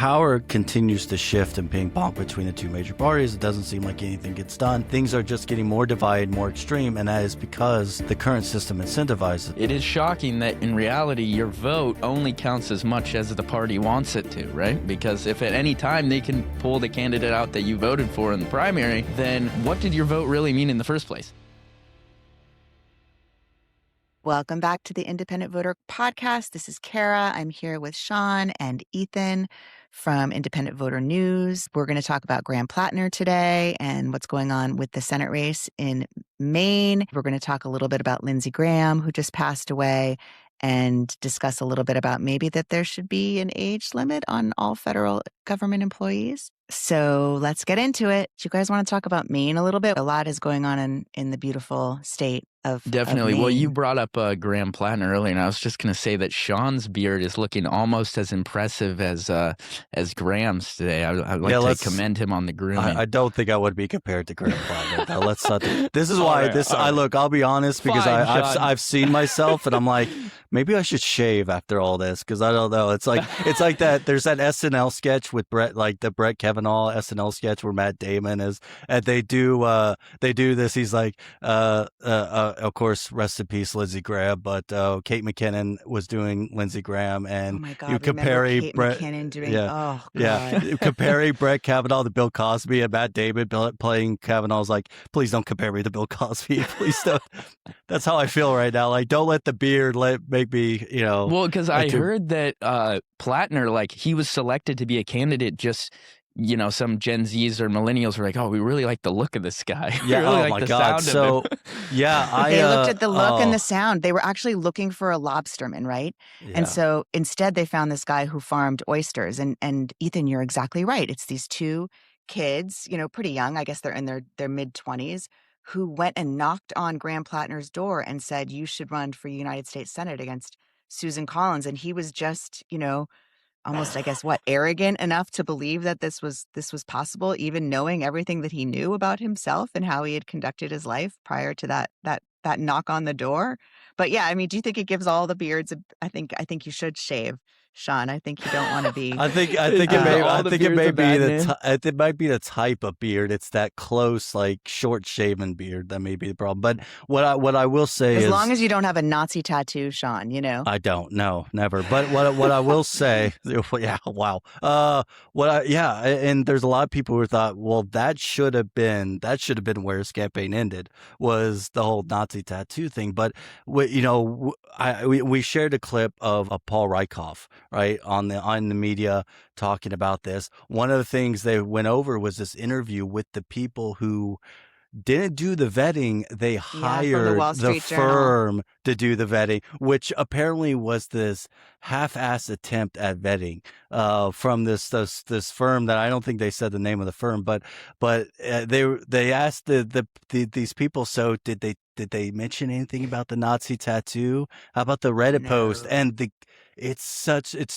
power continues to shift and ping pong between the two major parties. It doesn't seem like anything gets done. Things are just getting more divided, more extreme, and that is because the current system incentivizes it. It is shocking that in reality, your vote only counts as much as the party wants it to, right? Because if at any time they can pull the candidate out that you voted for in the primary, then what did your vote really mean in the first place? Welcome back to the Independent Voter Podcast. This is Cara. I'm here with Shawn and Ethan from Independent Voter News. We're going to talk about Graham Platner today and what's going on with the Senate race in Maine. We're going to talk a little bit about Lindsey Graham, who just passed away, and discuss a little bit about maybe that there should be an age limit on all federal government employees. So let's get into it. Do you guys want to talk about Maine a little bit? A lot is going on in the beautiful state of Definitely. Of Well, Maine. you brought up Graham Platner earlier, and I was just going to say that Shawn's beard is looking almost as impressive as Graham's today. I'd like to commend him on the grooming. I don't think I would be compared to Graham Platner. Now, let's not. This is why look. I'll be honest, because I've seen myself, and I'm like, maybe I should shave after all this, because I don't know. It's like that. There's that SNL sketch with Brett, like the Brett Kavanaugh SNL sketch where Matt Damon is, and they do this. He's like, of course, rest in peace, Lindsey Graham. But Kate McKinnon was doing Lindsey Graham, and Oh my God! you comparing Kate Brett, McKinnon doing, yeah, oh God. yeah, comparing Brett Kavanaugh to Bill Cosby, and Matt Damon playing Kavanaugh's like, please don't compare me to Bill Cosby, please don't. That's how I feel right now. Like, don't let the beard make me, Well, because I heard that Platner, like, he was selected to be a candidate just. Some Gen Zs or millennials were like, "Oh, we really like the look of this guy." Yeah. Really oh like my the God. Sound So, of him. yeah, They looked at the look and the sound. They were actually looking for a lobsterman, right? Yeah. And so instead, they found this guy who farmed oysters. And Ethan, you're exactly right. It's these two kids, pretty young. I guess they're in their mid-20s, who went and knocked on Graham Platner's door and said, "You should run for United States Senate against Susan Collins." And he was just, almost, I guess, arrogant enough to believe that this was possible, even knowing everything that he knew about himself and how he had conducted his life prior to that knock on the door. But yeah, I mean, do you think it gives all the beards? I think you should shave, Shawn. I think you don't want to be. I think it might be the type of beard. It's that close, like short shaven beard that may be the problem. But what I will say is, as long as you don't have a Nazi tattoo, Shawn, I don't. No, never. But what I will say, yeah, wow. And there's a lot of people who thought, well, that should have been where his campaign ended, was the whole Nazi tattoo thing. But we shared a clip of Paul Rieckhoff, right, on the media talking about this. One of the things they went over was this interview with the people who didn't do the vetting. They hired the firm to do the vetting, which apparently was this half-assed attempt at vetting from this firm that I don't think they said the name of the firm, but they asked these people. So did they mention anything about the Nazi tattoo? How about the Reddit post? And it's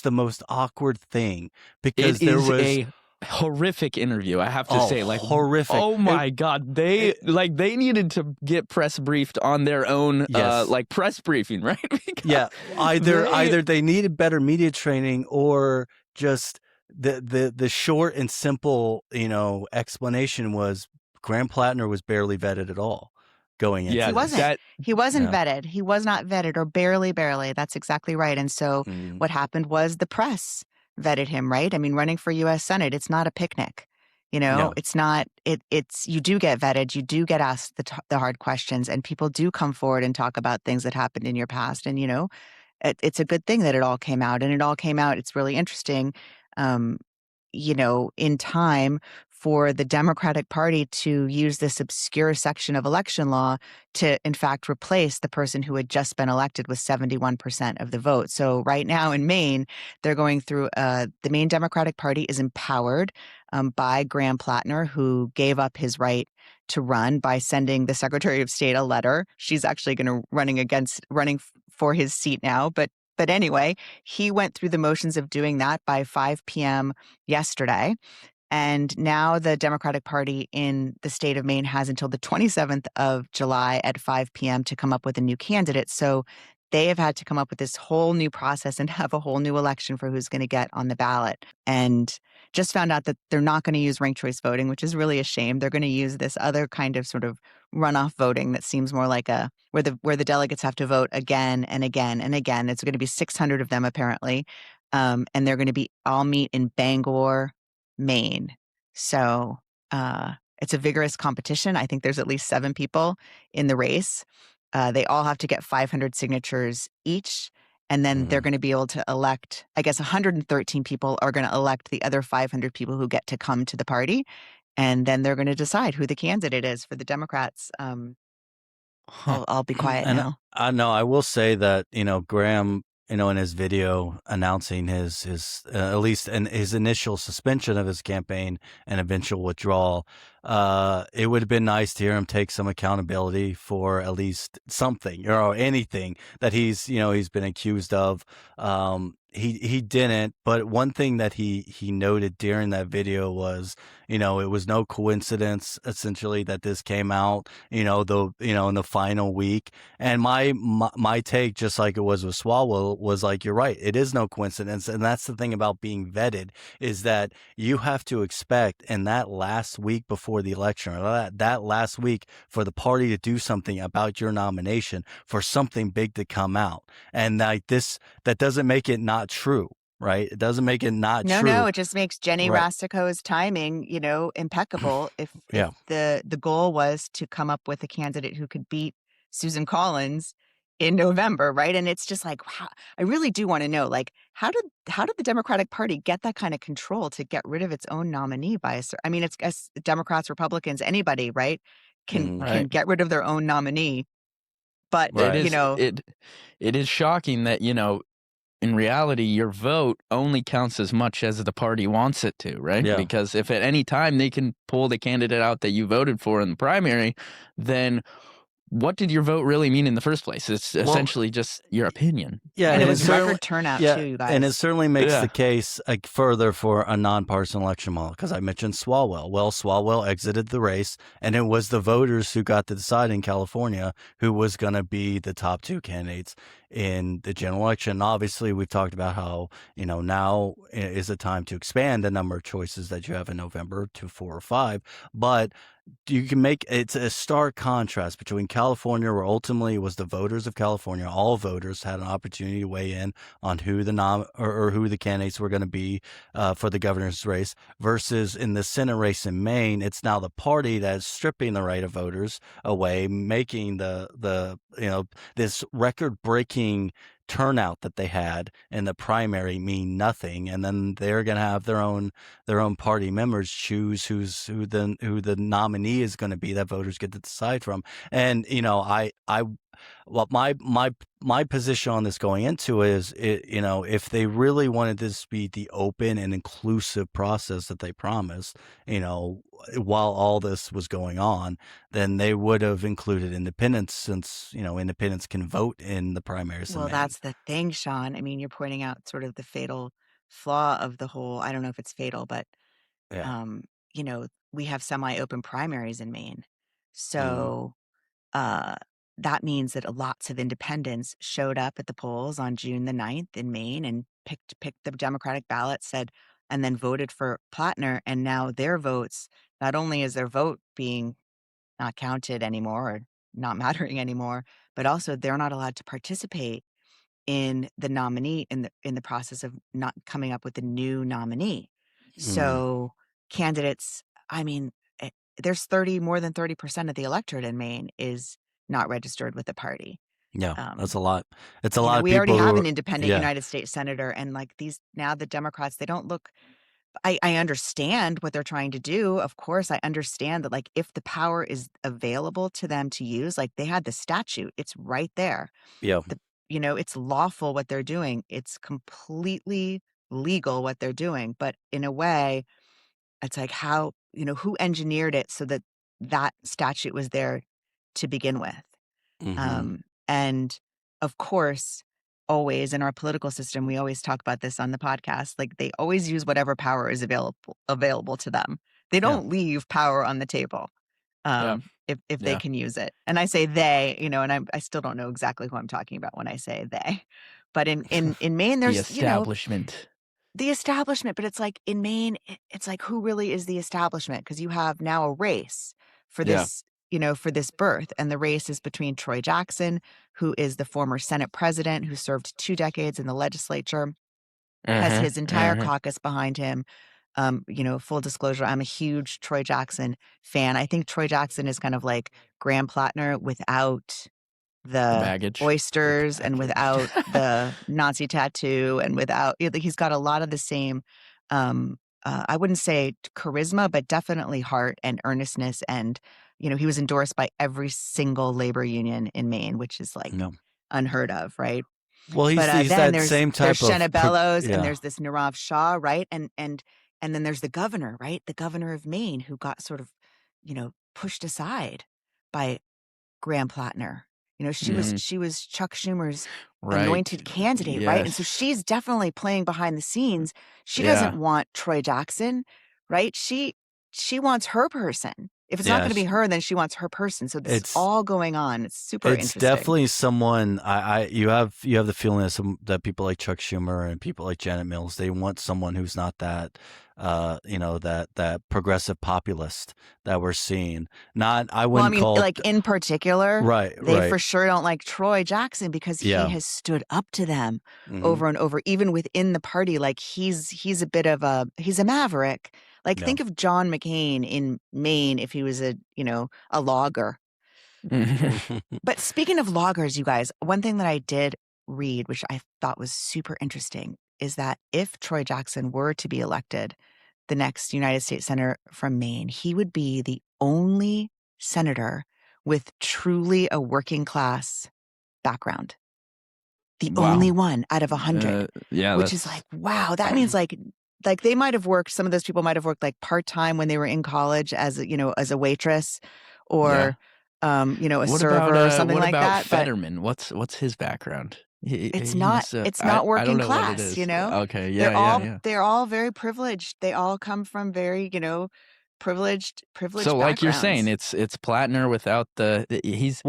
the most awkward thing, because there was a horrific interview, I have to say. Like, horrific. Oh my God. They needed to get press briefed on their own press briefing, right? Yeah. Either they needed better media training, or just the short and simple, explanation was Graham Platner was barely vetted at all going into this. He wasn't vetted. He was not vetted, or barely. That's exactly right. And so what happened was the press vetted him, right? I mean, running for U.S. Senate, it's not a picnic. It's not. It's you do get vetted. You do get asked the hard questions, and people do come forward and talk about things that happened in your past. And it's a good thing that it all came out, and it all came out. It's really interesting, in time for the Democratic Party to use this obscure section of election law to, in fact, replace the person who had just been elected with 71% of the vote. So right now in Maine, they're going through, the Maine Democratic Party is empowered by Graham Platner, who gave up his right to run by sending the Secretary of State a letter. She's actually running for his seat now, but anyway, he went through the motions of doing that by 5 p.m. yesterday. And now the Democratic Party in the state of Maine has until the 27th of July at 5 p.m. to come up with a new candidate. So they have had to come up with this whole new process and have a whole new election for who's going to get on the ballot. And just found out that they're not going to use ranked choice voting, which is really a shame. They're going to use this other kind of sort of runoff voting that seems more like a where the delegates have to vote again and again and again. It's going to be 600 of them apparently, and they're going to be all meet in Bangor, Maine. So it's a vigorous competition. I think there's at least 7 people in the race. They all have to get 500 signatures each. And then they're going to be able to elect, I guess 113 people are going to elect the other 500 people who get to come to the party. And then they're going to decide who the candidate is for the Democrats. I'll be quiet And now. I know I will say that, Graham, in his video announcing his at least in his initial suspension of his campaign and eventual withdrawal, it would have been nice to hear him take some accountability for at least something or anything that he's been accused of. He didn't, but one thing that he noted during that video was, it was no coincidence essentially that this came out, in the final week. And my take, just like it was with Swalwell, was like, you're right, it is no coincidence. And that's the thing about being vetted, is that you have to expect in that last week before the election, or that last week for the party to do something about your nomination, for something big to come out. And like this, that doesn't make it not true, right? It doesn't make it not true. No, it just makes Jenny Right. Rastico's timing, impeccable. If Yeah. the goal was to come up with a candidate who could beat Susan Collins in November, right? And it's just like, wow, I really do want to know, like, how did the Democratic Party get that kind of control to get rid of its own nominee by I mean, it's Democrats, Republicans, anybody, right, can Right. get rid of their own nominee. But Right. It is shocking that, in reality, your vote only counts as much as the party wants it to, right? Yeah. Because if at any time they can pull the candidate out that you voted for in the primary, then what did your vote really mean in the first place? It's essentially just your opinion. Yeah, and it and was certainly- record turnout yeah, too, you guys. and it certainly makes Yeah. the case further for a nonpartisan election model, because I mentioned Swalwell. Well, Swalwell exited the race, and it was the voters who got to decide in California who was going to be the top 2 candidates in the general election. Obviously, we've talked about how, now is the time to expand the number of choices that you have in November to 4 or 5, but you can make it's a stark contrast between California, where ultimately it was the voters of California, all voters had an opportunity to weigh in on who the or who the candidates were going to be for the governor's race, versus in the Senate race in Maine, it's now the party that is stripping the right of voters away, making the this record breaking turnout that they had in the primary mean nothing, and then they're going to have their own party members choose who the nominee is going to be that voters get to decide from. And well, my position on this going into is, if they really wanted this to be the open and inclusive process that they promised, while all this was going on, then they would have included independents, since, independents can vote in the primaries. in Well, Maine. that's the thing, Shawn. I mean, you're pointing out sort of the fatal flaw of the whole, I don't know if it's fatal, but Yeah. we have semi-open primaries in Maine. Mhm. So uh, that means that lots of independents showed up at the polls on June the 9th in Maine and picked the Democratic ballot, and then voted for Platner. And now their votes, not only is their vote being not counted anymore or not mattering anymore, but also they're not allowed to participate in the nominee in the process of not coming up with a new nominee. So candidates, I mean, there's more than 30% of the electorate in Maine is not registered with the party. Yeah, that's a lot. It's a lot of We people already have who an are- independent yeah. United States senator, and like now the Democrats, they don't look. I understand what they're trying to do. Of course, I understand that, like, if the power is available to them to use, like they had the statute, it's right there. Yeah. It's lawful what they're doing. It's completely legal what they're doing. But in a way, it's like who engineered it so that statute was there to begin with? Mhm. And of course, always in our political system, we always talk about this on the podcast, like they always use whatever power is available to them. They Yeah. don't leave power on the table. Yeah. if they can use it. And I say they, and I still don't know exactly who I'm talking about when I say they. But in Maine, The there's, establishment. the establishment, but it's like in Maine, it's like who really is the establishment? Because you have now a race for Yeah. this, for this birth. And the race is between Troy Jackson, who is the former Senate president who served 2 decades in the legislature, has his entire caucus behind him. Full disclosure, I'm a huge Troy Jackson fan. I think Troy Jackson is kind of like Graham Platner without The the baggage. oysters and without the Nazi tattoo and without, he's got a lot of the same, I wouldn't say charisma, but definitely heart and earnestness. And, he was endorsed by every single labor union in Maine, which is like No. unheard of, right? Well, he's But that then same there's type of Shenna Bellows yeah. and there's this Nirav Shah, right? And then there's the governor, right? The governor of Maine, who got sort of, pushed aside by Graham Platner. She was Chuck Schumer's anointed candidate, right? And so she's definitely playing behind the scenes. She doesn't want Troy Jackson, right? She wants her person. If it's not going to be her, then she wants her person. So this is all going on. It's super interesting. It's definitely someone you have the feeling that people like Chuck Schumer and people like Janet Mills, they want someone who's not that that progressive populist that we're seeing. I wouldn't call like in particular, they for sure don't like Troy Jackson because he has stood up to them over and over, even within the party. Like he's a bit of he's a maverick. Like think of John McCain in Maine if he was a logger. But speaking of loggers, you guys, one thing that I did read, which I thought was super interesting, is that if Troy Jackson were to be elected the next United States Senator from Maine, he would be the only senator with truly a working class background. The only one out of 100. Which is like, wow, that means like they might have worked, some of those people might have worked like part-time when they were in college as a waitress or a server or something like that. What about Fetterman? What's his background? It's not working class, Okay, they're all very privileged. They all come from very, privileged So like you're saying, it's Platner without Jackson's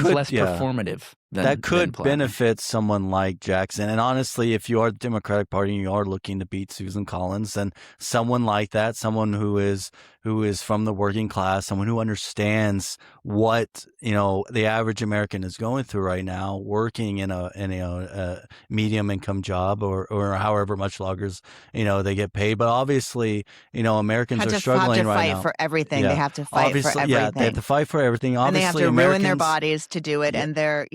less performative. That could benefit someone like Jackson. And honestly, if you are the Democratic Party and you are looking to beat Susan Collins, then someone like that, someone who is from the working class, someone who understands what the average American is going through right now, working in a medium income job or however much loggers they get paid. But obviously, Americans are struggling right now. They have to fight for everything. They have to fight for everything. Yeah, they have to fight for everything. Obviously, and they have to ruin their bodies to do it, and they're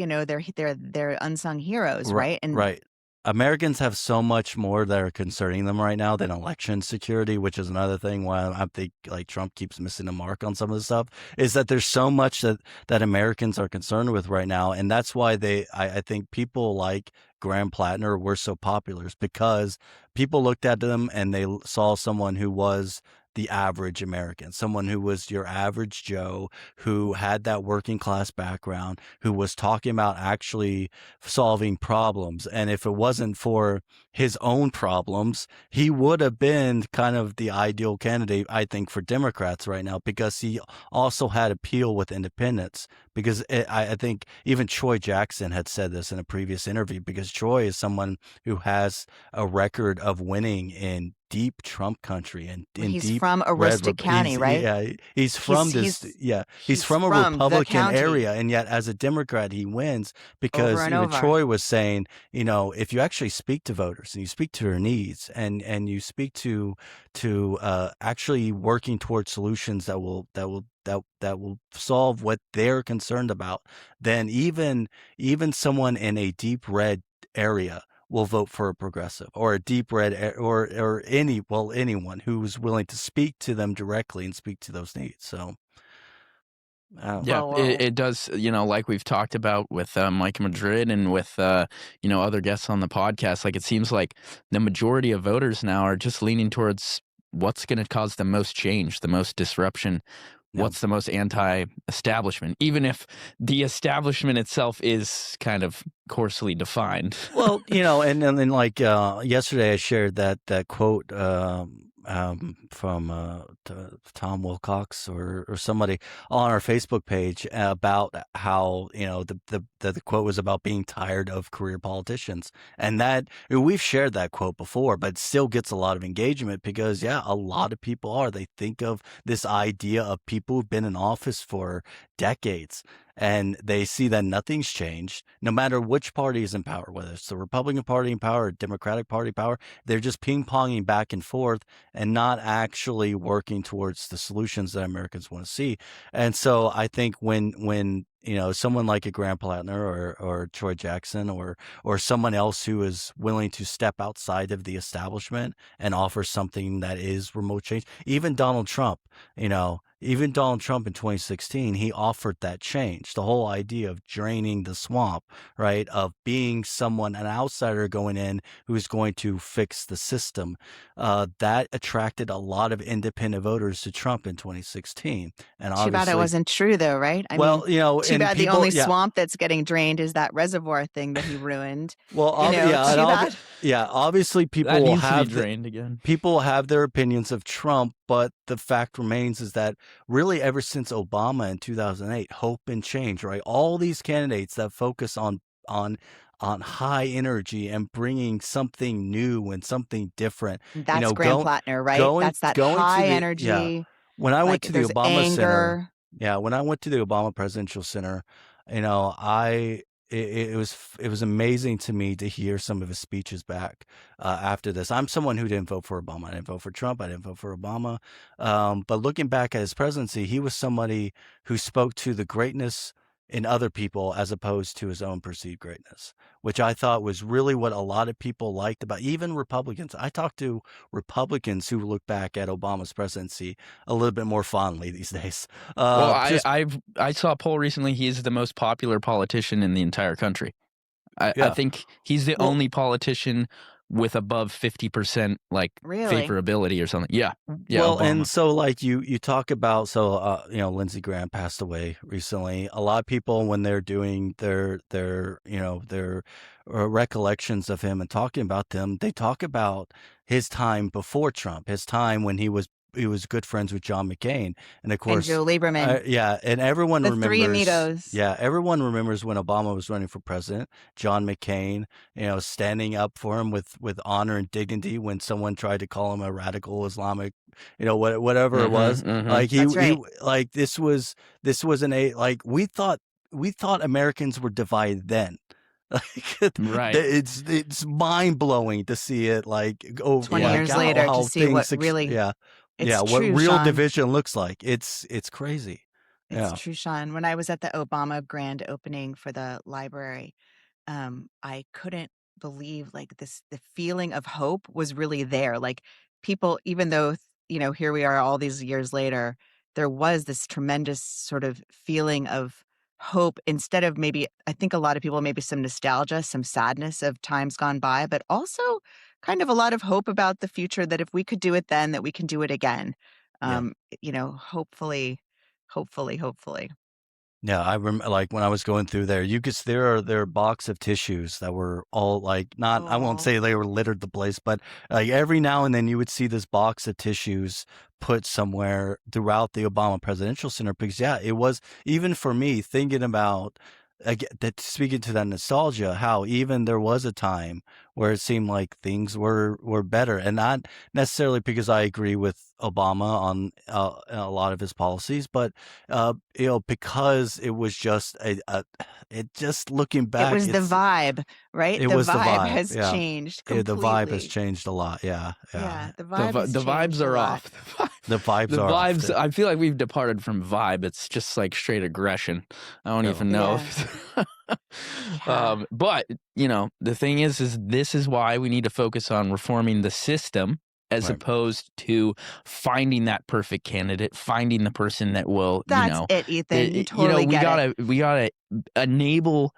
unsung heroes, right? And right. Americans have so much more that are concerning them right now than election security, which is another thing why I think like Trump keeps missing the mark on some of the stuff, is that there's so much that Americans are concerned with right now. And that's why I think people like Graham Platner were so popular, is because people looked at them and they saw someone who was the average American, someone who was your average Joe, who had that working class background, who was talking about actually solving problems. And if it wasn't for his own problems, he would have been kind of the ideal candidate, I think, for Democrats right now, because he also had appeal with independents. Because I think even Troy Jackson had said this in a previous interview, because Troy is someone who has a record of winning in deep Trump country and in he's deep from Aroostook County, right? Yeah, he's from he's from a Republican area, and yet as a Democrat he wins because Troy was saying, if you actually speak to voters and you speak to their needs and you speak to actually working towards solutions that will solve what they're concerned about, then even someone in a deep red area will vote for a progressive, or a deep red, or anyone who's willing to speak to them directly and speak to those needs. So it does, like we've talked about with Mike Madrid and with other guests on the podcast, like it seems like the majority of voters now are just leaning towards what's going to cause the most change, the most disruption. What's the most anti-establishment, even if the establishment itself is kind of coarsely defined? Well, and then like yesterday I shared that quote Tom Wilcox or somebody on our Facebook page about how the quote was about being tired of career politicians, and that we've shared that quote before, but it still gets a lot of engagement because a lot of people they think of this idea of people who've been in office for decades. And they see that nothing's changed, no matter which party is in power, whether it's the Republican Party in power or Democratic Party in power. They're just ping-ponging back and forth and not actually working towards the solutions that Americans want to see. And so I think when someone like a Graham Platner or Troy Jackson or someone else who is willing to step outside of the establishment and offer something that is remote change, even Donald Trump, even Donald Trump in 2016, he offered that change. The whole idea of draining the swamp, right? Of being an outsider going in who's going to fix the system. That attracted a lot of independent voters to Trump in 2016. And too bad it wasn't true, though, right? I mean, too bad the only swamp that's getting drained is that reservoir thing that he ruined. Well, obviously people will have drained again. People have their opinions of Trump, but the fact remains is that really ever since Obama in 2008, hope and change, right? All these candidates that focus on high energy and bringing something new and something different. That's Graham Platner, right? That's that high energy. Yeah. When I went to the Obama Center, when I went to the Obama Presidential Center, it was amazing to me to hear some of his speeches back after this. I'm someone who didn't vote for Obama. I didn't vote for Trump. I didn't vote for Obama. But looking back at his presidency, he was somebody who spoke to the greatness in other people as opposed to his own perceived greatness, which I thought was really what a lot of people liked about even Republicans. I talked to Republicans who look back at Obama's presidency a little bit more fondly these days. I saw a poll recently. He is the most popular politician in the entire country. I think he's the only politician with above 50% favorability or something. Yeah. Well, Obama. And so you talk about, Lindsey Graham passed away recently. A lot of people, when they're doing their recollections of him and talking about them, they talk about his time before Trump, his time when he was good friends with John McCain, and of course, and Joe Lieberman. And everyone remembers. Three amigos. Yeah, everyone remembers when Obama was running for president. John McCain, standing up for him with honor and dignity when someone tried to call him a radical Islamic, whatever it was. Mm-hmm. This was we thought Americans were divided then. Right. It's mind blowing to see it 20 years later to see what really what real Shawn. Division looks like. It's crazy. It's true, Shawn. When I was at the Obama grand opening for the library, I couldn't believe the feeling of hope was really there. People, even though here we are all these years later, there was this tremendous sort of feeling of hope instead of maybe, I think a lot of people, maybe some nostalgia, some sadness of times gone by, but also kind of a lot of hope about the future, that if we could do it then, that we can do it again. Hopefully. Yeah, I remember when I was going through there, there are box of tissues that were all not, I won't say they were littered the place, but every now and then you would see this box of tissues put somewhere throughout the Obama Presidential Center, because it was, even for me, thinking about speaking to that nostalgia, how even there was a time where it seemed like things were better, and not necessarily because I agree with Obama on a lot of his policies, but because it was just just looking back, it was the vibe, right? The vibe has changed completely. The vibe has changed a lot. Yeah. The vibes are off. The vibes are off. I feel like we've departed from vibe. It's just straight aggression. I don't even know. But the thing is this is why we need to focus on reforming the system, as opposed to finding that perfect candidate, finding the person that will. That's it, Ethan. You totally we gotta enable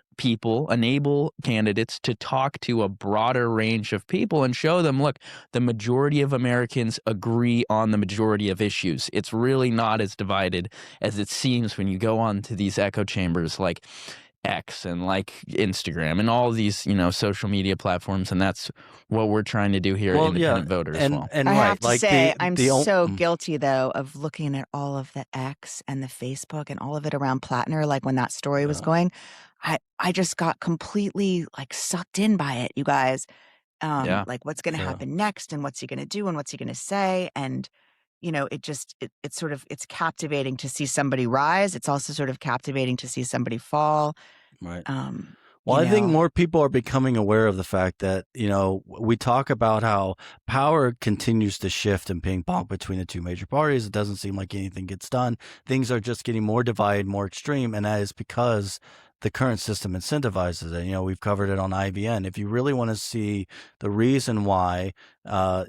candidates to talk to a broader range of people and show them, look, the majority of Americans agree on the majority of issues. It's really not as divided as it seems when you go on to these echo chambers. X and like Instagram and all these, social media platforms, and that's what we're trying to do here at Independent Voter as well. And I right, have to like say, I'm so mm. guilty though of looking at all of the X and the Facebook and all of it around Platner. Like when that story was going, I just got completely like sucked in by it, you guys. Like what's going to happen next, and what's he going to do, and what's he going to say, and it's sort of, it's captivating to see somebody rise. It's also sort of captivating to see somebody fall. Right. Well, I think more people are becoming aware of the fact that, we talk about how power continues to shift and ping pong between the two major parties. It doesn't seem like anything gets done. Things are just getting more divided, more extreme, and that is because the current system incentivizes it. We've covered it on IVN. If you really want to see the reason why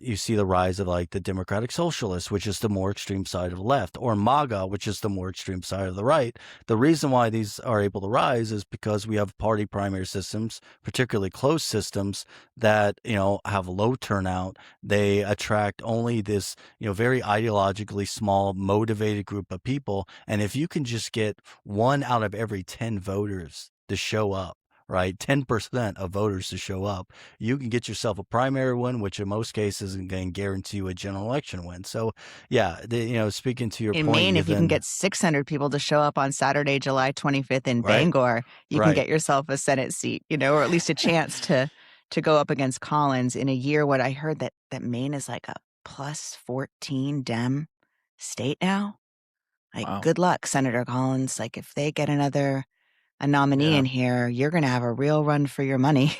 you see the rise of like the Democratic Socialists, which is the more extreme side of the left, or MAGA, which is the more extreme side of the right, the reason why these are able to rise is because we have party primary systems, particularly closed systems that, have low turnout. They attract only this, very ideologically small, motivated group of people. And if you can just get 1 out of every 10 voters to show up, right? 10% of voters to show up, you can get yourself a primary win, which in most cases is going to guarantee you a general election win. So, yeah, speaking to your in point, Maine, if you can get 600 people to show up on Saturday, July 25th in Bangor, you can get yourself a Senate seat, or at least a chance to go up against Collins in a year. What I heard that Maine is like a plus 14 Dem state now. Like, wow. Good luck, Senator Collins. Like, if they get a nominee in here, you're going to have a real run for your money.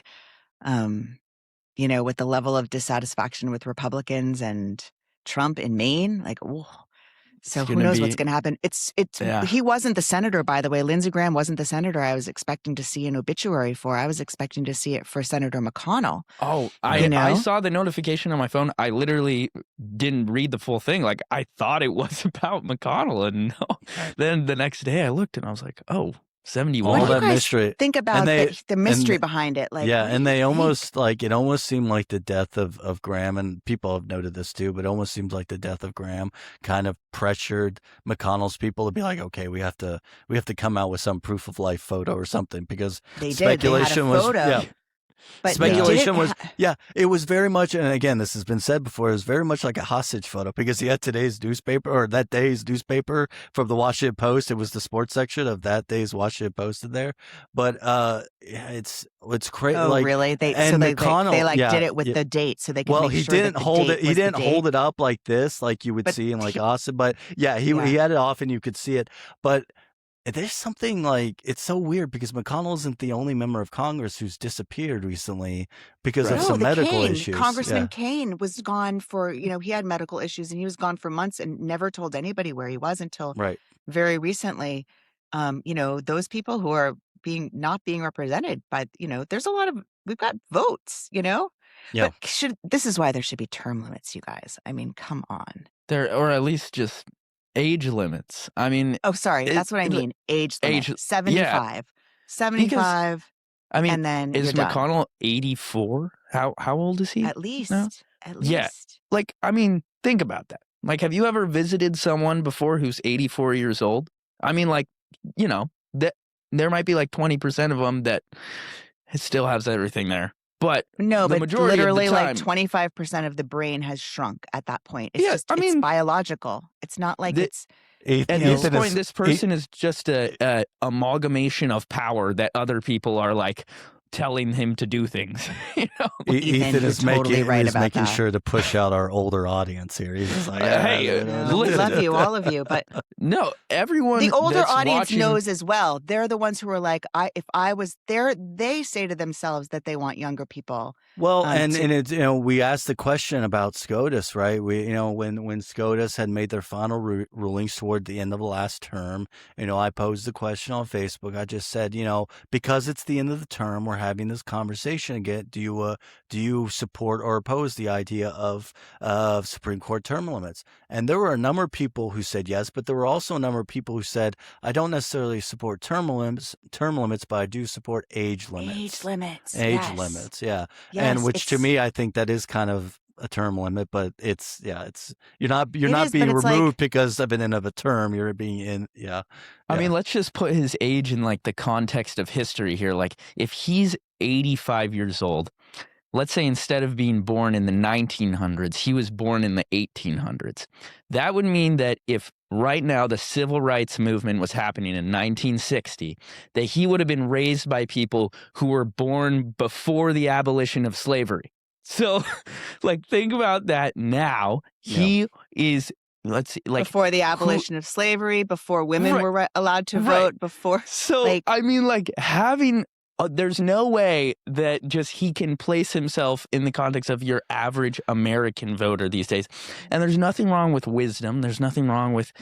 With the level of dissatisfaction with Republicans and Trump in Maine, like, whoa. So who knows what's going to happen? He wasn't the senator, by the way. Lindsey Graham wasn't the senator I was expecting to see an obituary for. I was expecting to see it for Senator McConnell. Oh, I saw the notification on my phone. I literally didn't read the full thing. Like, I thought it was about McConnell. And then the next day I looked and I was like, oh, 71. All that mystery. Think about the mystery behind it. Like, and they almost it almost seemed like the death of Graham, and people have noted this too, but it almost seems like the death of Graham kind of pressured McConnell's people to be like, okay, we have to come out with some proof of life photo or something, because speculation was But speculation was, it was very much, and again, this has been said before, it was very much like a hostage photo, because he had today's newspaper, or that day's newspaper from the Washington Post. It was the sports section of that day's Washington Post in there. But it's crazy. Oh, like, really? They did it with the date, so they could make sure he didn't hold it. He didn't hold it up like this, like you would see in like Austin. But he had it off, and you could see it. But there's something like, it's so weird because McConnell isn't the only member of Congress who's disappeared recently because of some medical issues. Congressman Kane was gone for, he had medical issues, and he was gone for months and never told anybody where he was until very recently. Those people who are not being represented by, there's a lot of, we've got votes, Yeah. But this is why there should be term limits, you guys. I mean, come on. Or at least just age limits. I mean, that's what I mean. Age limit. 75. 75. Because, I mean, and then is McConnell 84? How old is he? At least. Now? At least. Yeah. Like, I mean, think about that. Like, have you ever visited someone before who's 84 years old? I mean, like, that there might be like 20% of them that it still has everything there. But majority literally of the time, like 25% of the brain has shrunk at that point. It's it's biological. It's not like at this point, this person is just a amalgamation of power that other people are like telling him to do things. Ethan is making sure to push out our older audience here. He's just like, hey, we love you, all of you, but no, everyone. The older audience knows as well. They're the ones who are like, if I was there, they say to themselves that they want younger people. Well, and it's we asked the question about SCOTUS, right? We when SCOTUS had made their final rulings toward the end of the last term, I posed the question on Facebook. I just said, because it's the end of the term, we're having this conversation again. Do you support or oppose the idea of Supreme Court term limits? And there were a number of people who said yes, but there were also a number of people who said, I don't necessarily support term limits, but I do support age limits. Age limits, yeah. Yes, and which to me, I think that is kind of a term limit, but it's you're not It is, but being it's like, removed because of an end of a term. You're being in. Yeah. I mean, let's just put his age in like the context of history here. Like if he's 85 years old, let's say instead of being born in the 1900s, he was born in the 1800s. That would mean that if right now the civil rights movement was happening in 1960, that he would have been raised by people who were born before the abolition of slavery. So, like, think about that now. He is, let's see, like. before the abolition of slavery, before women Right. were allowed to Right. vote, before. So, like, I mean, like, having. There's no way that just he can place himself in the context of your average American voter these days. And there's nothing wrong with wisdom. There's nothing wrong with,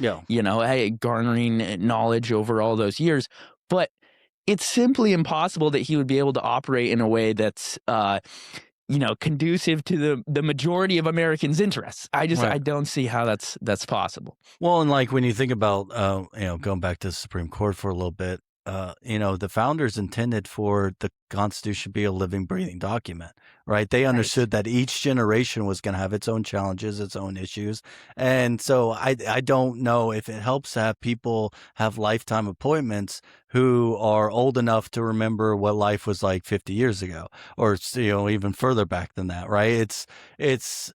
garnering knowledge over all those years. But it's simply impossible that he would be able to operate in a way that's, conducive to the majority of Americans' interests. I don't see how that's possible. Well, and like when you think about, going back to the Supreme Court for a little bit, the founders intended for the Constitution to be a living, breathing document, right? They understood that each generation was going to have its own challenges, its own issues. And so I don't know if it helps to have people have lifetime appointments who are old enough to remember what life was like 50 years ago, or, even further back than that, right? It's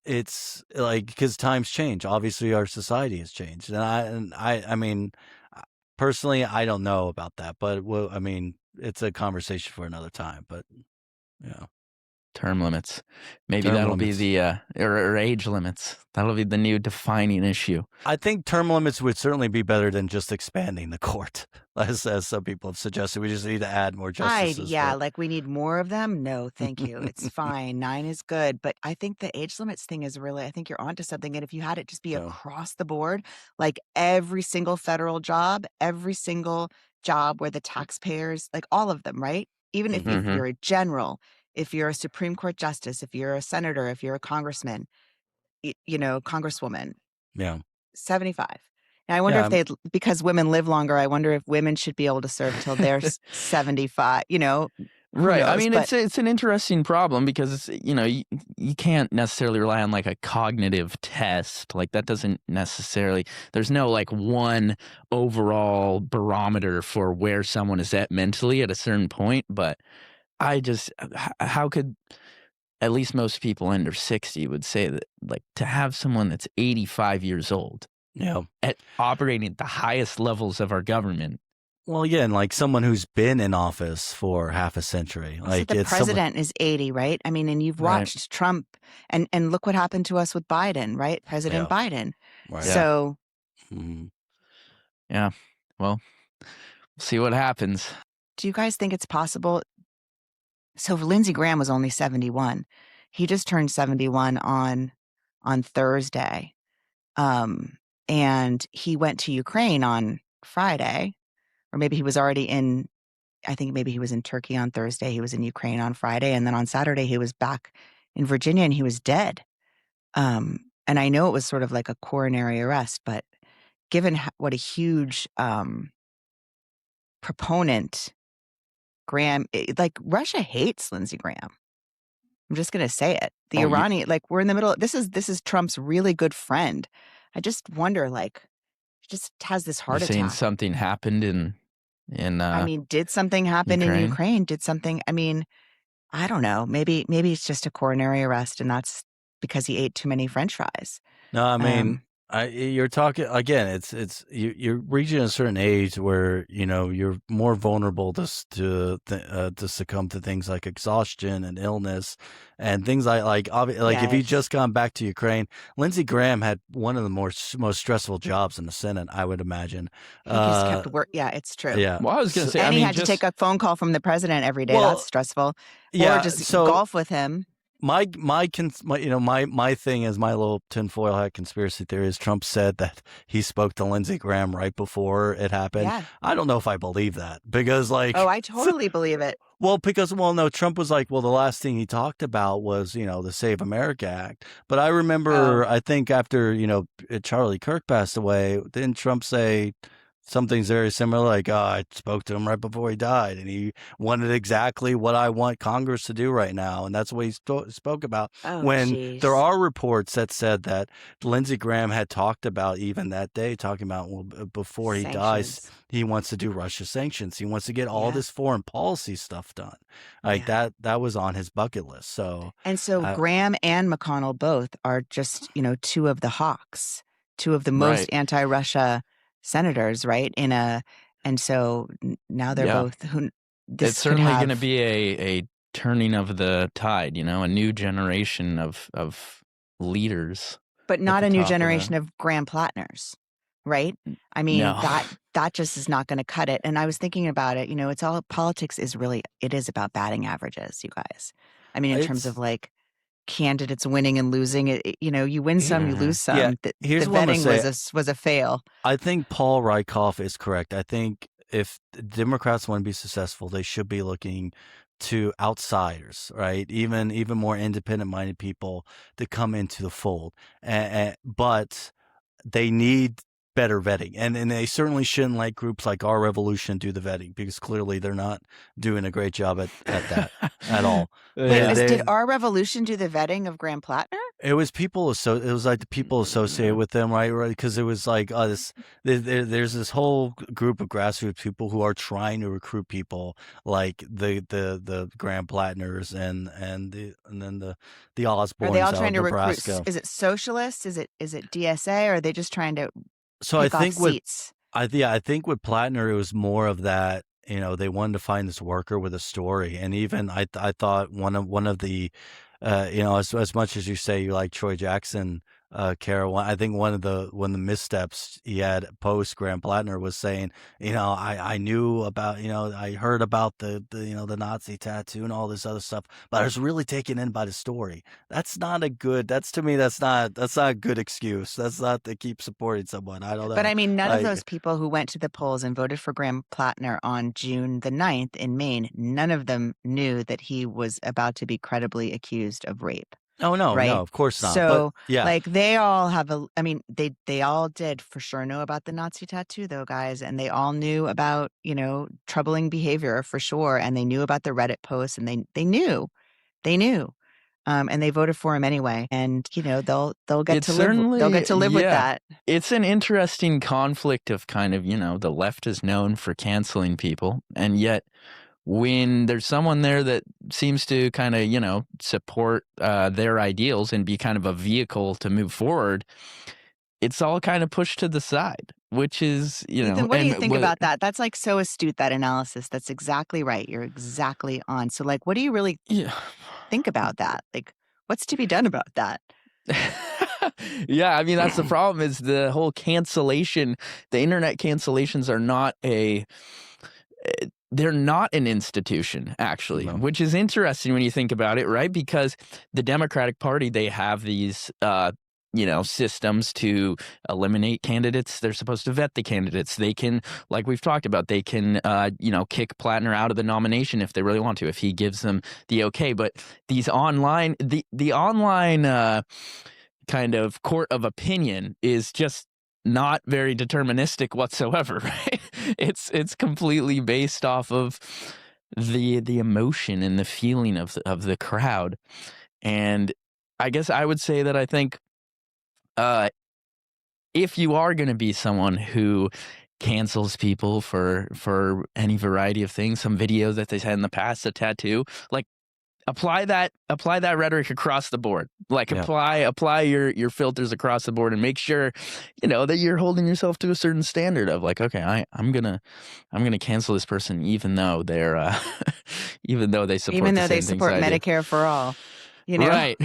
like, because times change. Obviously, our society has changed. And I mean, personally, I don't know about that, but it's a conversation for another time. But Term limits, maybe that'll be the or age limits. That'll be the new defining issue. I think term limits would certainly be better than just expanding the court, as some people have suggested. We just need to add more justices. Like we need more of them. No, thank you. It's fine. 9 is good, but I think the age limits thing is really. I think you're onto something. And if you had it just be across the board, like every single federal job, every single job where the taxpayers, like all of them, right? Even if you're a general. If you're a Supreme Court justice, if you're a senator, if you're a congressman, congresswoman, 75. And I wonder if because women live longer, I wonder if women should be able to serve till they're 75, Right. knows, I mean, it's an interesting problem because, you can't necessarily rely on like a cognitive test. Like that doesn't necessarily, there's no like one overall barometer for where someone is at mentally at a certain point. But how could at least most people under 60 would say that, like, to have someone that's 85 years old at operating at the highest levels of our government. Well, yeah, and like someone who's been in office for half a century. Like the president is 80, right? I mean, and you've watched Trump, and look what happened to us with Biden, right? President Biden. Right. So, well, we'll see what happens. Do you guys think it's possible? So Lindsey Graham was only 71. He just turned 71 on Thursday. And he went to Ukraine on Friday, or maybe he was already I think maybe he was in Turkey on Thursday. He was in Ukraine on Friday. And then on Saturday, he was back in Virginia and he was dead. And I know it was sort of like a coronary arrest, but given what a huge proponent Graham, like Russia hates Lindsey Graham. I'm just going to say it. The Iranian, like we're in the middle. This is Trump's really good friend. I just wonder, like, he just has this heart attack. Saying something happened in I mean, did something happen in Ukraine? Did something? I mean, I don't know. Maybe it's just a coronary arrest, and that's because he ate too many French fries. No, I mean, you're talking again. It's you're reaching a certain age where you're more vulnerable to succumb to things like exhaustion and illness and things like if he'd just gone back to Ukraine. Lindsey Graham had one of the most stressful jobs in the Senate, I would imagine. He just kept work. Yeah, it's true. Yeah. Well, I was going to say, and he had to take a phone call from the president every day. That's stressful. Yeah, or just golf with him. My thing is, my little tinfoil hat conspiracy theory is Trump said that he spoke to Lindsey Graham right before it happened. Yeah. I don't know if I believe that because I totally believe it. Well, no, Trump was like, the last thing he talked about was, the Save America Act. But I remember, I think after, Charlie Kirk passed away, didn't Trump say something's very similar. Like, I spoke to him right before he died, and he wanted exactly what I want Congress to do right now, and that's what he spoke about. Oh, When there jeez. are reports that said that Lindsey Graham had talked about, even that day, talking about, well, before he dies, Sanctions. he wants to do Russia sanctions. He wants to get all Yeah. this foreign policy stuff done. Like Yeah. that was on his bucket list. So, And so Graham and McConnell both are just, two of the hawks, two of the most Right. anti-Russia senators, right? And so now they're Yeah. both It's this could certainly going to have, be a turning of the tide, a new generation of leaders but at not the a new top of generation the. of Graham Platners, right? I mean, No. that just is not going to cut it. And I was thinking about it, it's all politics it is about batting averages, you guys. I mean, in terms it's of like candidates winning and losing, you win some, you lose some. yeah. The Here's what I'm gonna vetting say. was a fail. I think Paul Rieckhoff is correct. I think if Democrats want to be successful, they should be looking to outsiders, right? Even more independent-minded people to come into the fold. But they need better vetting, and they certainly shouldn't let groups like Our Revolution do the vetting, because clearly they're not doing a great job at that at all. Wait, They did Our Revolution do the vetting of Graham Platner? It was people. So it was like the people associated with them, right? Because it was like there's this whole group of grassroots people who are trying to recruit people like the Graham Platners and then the Osborns Are they all out of trying to recruit? Nebraska. Is it socialists? Is it DSA? Or are they just trying to So I pick off think with seats? I think with Platner, it was more of that. They wanted to find this worker with a story, and even I thought one of the as much as you say you like Troy Jackson, Cara, I think one of the missteps he had post Graham Platner was saying, I knew about, I heard about the the Nazi tattoo and all this other stuff, but I was really taken in by the story. That's not a good. To me, that's not a good excuse. That's not to keep supporting someone. I don't know. But I mean, none of Like, those people who went to the polls and voted for Graham Platner on June the 9th in Maine, none of them knew that he was about to be credibly accused of rape. oh no, Right. no, of course not. So, But yeah, like, they all have they all did for sure know about the Nazi tattoo, though, guys, and they all knew about troubling behavior for sure, and they knew about the Reddit posts, and they knew, and they voted for him anyway, and they'll get It's to live with yeah. that. It's an interesting conflict of kind of, the left is known for canceling people, and yet when there's someone there that seems to kind of, support their ideals and be kind of a vehicle to move forward, it's all kind of pushed to the side, which is, Ethan, what do you think what- about that? That's like so astute, that analysis. That's exactly right. You're exactly on. So, like, what do you really Yeah. think about that? Like, what's to be done about that? Yeah, I mean, that's the problem, is the whole cancellation. The internet cancellations are not they're not an institution, actually, No. which is interesting when you think about it, right? Because the Democratic Party, they have these systems to eliminate candidates. They're supposed to vet the candidates. They can, like we've talked about, they can, kick Platner out of the nomination if they really want to, if he gives them the okay. But these online, the online kind of court of opinion is just not very deterministic whatsoever, right? It's completely based off of the emotion and the feeling of the crowd. And I guess I would say that I think if you are going to be someone who cancels people for any variety of things, some videos that they had in the past, a tattoo, like, apply that rhetoric across the board. Like, Yeah. apply your filters across the board, and make sure that you're holding yourself to a certain standard of, like, okay, I'm gonna cancel this person even though they're even though they support Medicare for all. Right.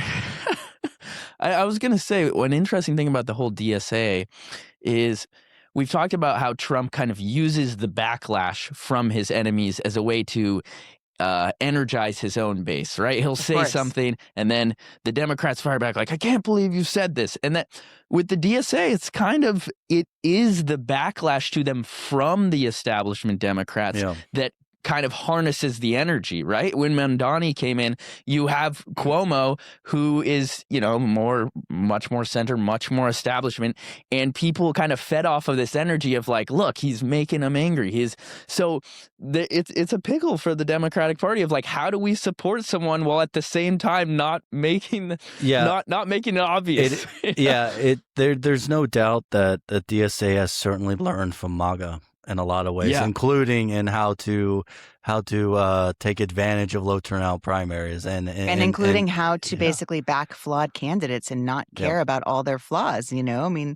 I was gonna say, one interesting thing about the whole DSA is we've talked about how Trump kind of uses the backlash from his enemies as a way to energize his own base, right? He'll say course. something, and then the Democrats fire back like, I can't believe you said this. And that with the DSA, it is the backlash to them from the establishment Democrats Yeah. that kind of harnesses the energy, right? When Mamdani came in, you have Cuomo, who is, much more center, much more establishment, and people kind of fed off of this energy of like, look, he's making them angry. It's a pickle for the Democratic Party of like, how do we support someone while at the same time not making not making it obvious? There's no doubt that the DSA has certainly learned from MAGA in a lot of ways, including in how to take advantage of low turnout primaries and including how to basically back flawed candidates and not care about all their flaws. I mean,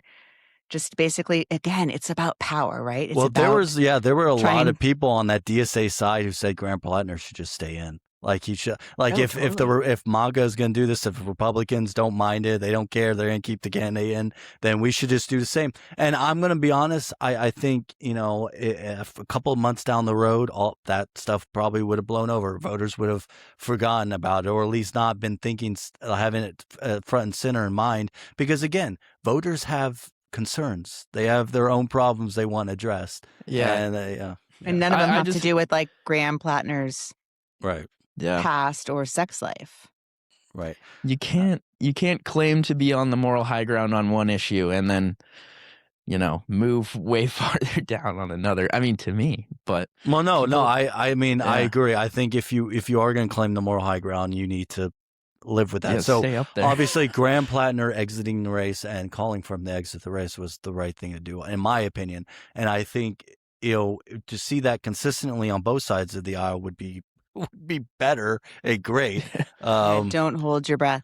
just basically, again, it's about power, right? It's there were a lot of people on that DSA side who said Graham Platner should just stay in. Like he should, if MAGA is going to do this, if Republicans don't mind it, they don't care, they're going to keep the candidate in, then we should just do the same. And I'm going to be honest, I think, if a couple of months down the road, all that stuff probably would have blown over. Voters would have forgotten about it, or at least not been thinking, having it front and center in mind. Because again, voters have concerns. They have their own problems they want addressed. Yeah. And none of them have to do with like Graham Platner's past or sex life. Right. You can't claim to be on the moral high ground on one issue and then, move way farther down on another. I mean, to me, but I agree. I think if you are going to claim the moral high ground, you need to live with that. So stay up there. Obviously Graham Platner exiting the race and calling for him to exit the race was the right thing to do, in my opinion. And I think, to see that consistently on both sides of the aisle would be better and great. Don't hold your breath.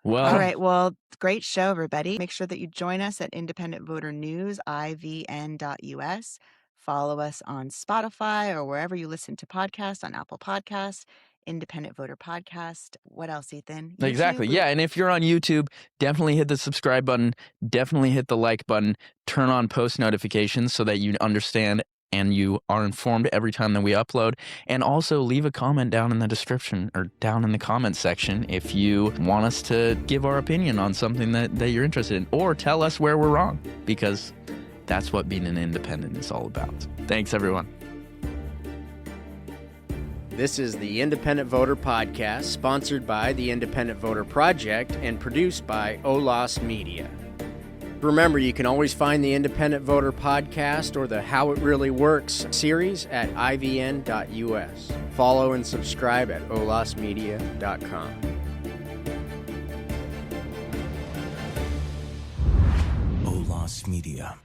Well, all right. Well, great show, everybody. Make sure that you join us at Independent Voter News, ivn.us. Follow us on Spotify or wherever you listen to podcasts, on Apple Podcasts, Independent Voter Podcast. What else, Ethan? YouTube? Exactly. Yeah. And if you're on YouTube, definitely hit the subscribe button. Definitely hit the like button. Turn on post notifications so that you understand and you are informed every time that we upload. And also leave a comment down in the description or down in the comment section if you want us to give our opinion on something that you're interested in, or tell us where we're wrong, because that's what being an independent is all about. Thanks, everyone. This is the Independent Voter Podcast, sponsored by the Independent Voter Project and produced by Olas Media. Remember, you can always find the Independent Voter Podcast or the How It Really Works series at ivn.us. Follow and subscribe at olasmedia.com. Olas Media.